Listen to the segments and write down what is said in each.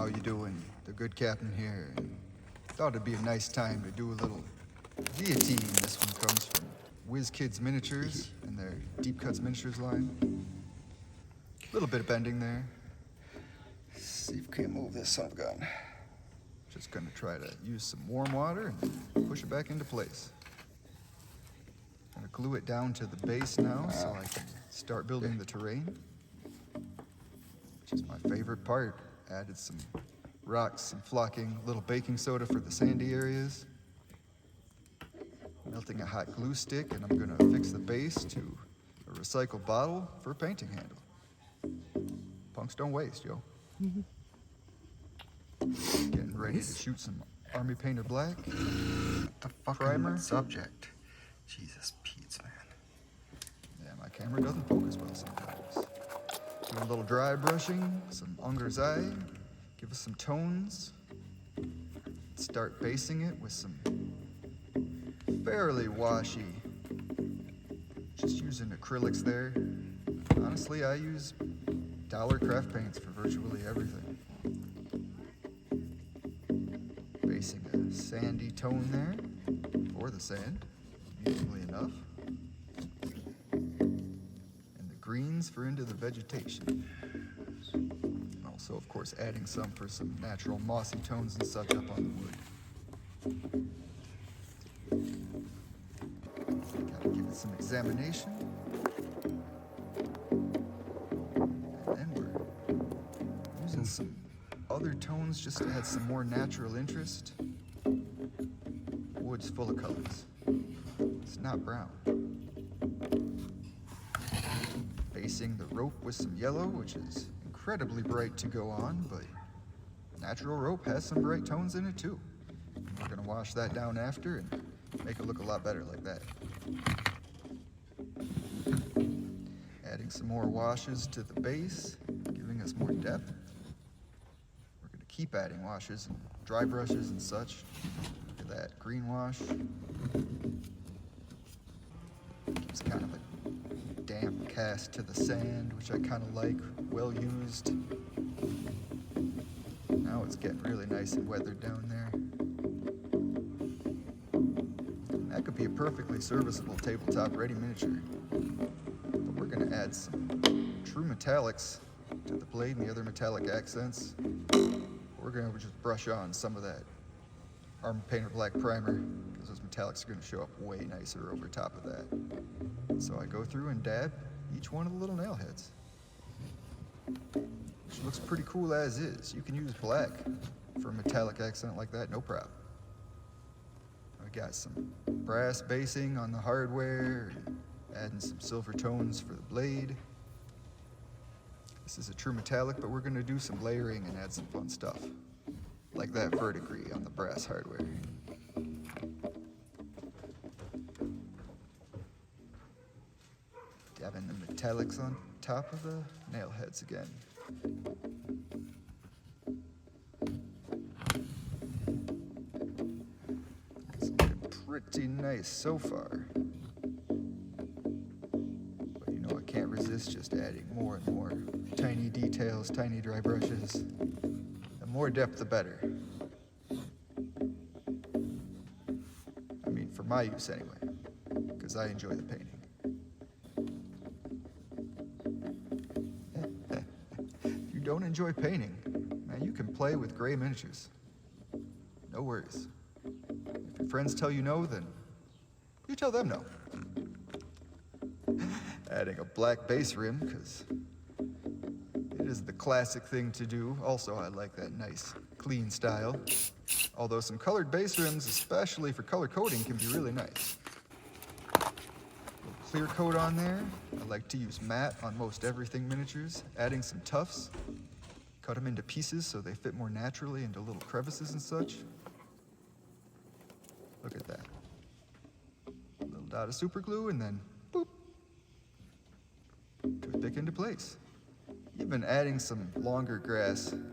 How you doing? The good captain here. Thought it'd be a nice time to do a little guillotine. This one comes from WizKids Miniatures and their Deep Cuts Miniatures line. A little bit of bending there. See if we can move this son of a gun. Just gonna try to use some warm water and push it back into place. Gonna glue it down to the base now so I can start building the terrain, which is my favorite part. Added some rocks, some flocking, a little baking soda for the sandy areas. Melting a hot glue stick, and I'm gonna fix the base to a recycled bottle for a painting handle. Punks don't waste, yo. Getting ready to shoot some Army Painter Black. What the fuck primer. Subject. Jesus Pete's, man. Yeah, my camera doesn't focus well sometimes. Do a little dry brushing, some Unger's Eye, give us some tones. Start basing it with some fairly washy, just using acrylics there. Honestly, I use dollar craft paints for virtually everything. Basing a sandy tone there for the sand, amusingly enough. And the greens for into the vegetation. And also, of course, adding some for some natural mossy tones and such up on the wood. Gotta give it some examination. And then we're using some other tones just to add some more natural interest. Wood's full of colors. It's not brown. Basing the rope with some yellow, which is incredibly bright to go on, but natural rope has some bright tones in it too. We're gonna wash that down after and make it look a lot better like that. Adding some more washes to the base, giving us more depth. We're gonna keep adding washes and dry brushes and such. Look at that green wash. Gives kind of a damp cast to the sand, which I kind of like, well used. Now it's getting really nice and weathered down there. And that could be a perfectly serviceable tabletop ready miniature. But we're gonna add some true metallics to the blade and the other metallic accents. We're gonna just brush on some of that Army Painter Black primer, because those metallics are gonna show up way nicer over top of that. So I go through and dab each one of the little nail heads, which looks pretty cool as is. You can use black for a metallic accent like that, no problem. I got some brass basing on the hardware, adding some silver tones for the blade. This is a true metallic, but we're gonna do some layering and add some fun stuff, like that verdigris on the brass hardware. Dabbing the metallics on top of the nail heads again. It's looking pretty nice so far. But you know, I can't resist just adding more and more tiny details, tiny dry brushes. The more depth, the better. I mean, for my use anyway, because I enjoy the painting. Don't enjoy painting, man, you can play with gray miniatures. No worries. If your friends tell you no, then you tell them no. Adding a black base rim, because it is the classic thing to do. Also, I like that nice, clean style. Although some colored base rims, especially for color coding, can be really nice. A little clear coat on there. I like to use matte on most everything miniatures. Adding some tufts. Cut them into pieces so they fit more naturally into little crevices and such. Look at that. A little dot of super glue and then boop. Toothpick into place. Even adding some longer grass. And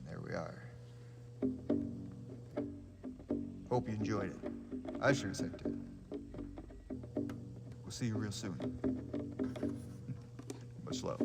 there we are. Hope you enjoyed it. I sure as heck did. We'll see you real soon. Much love.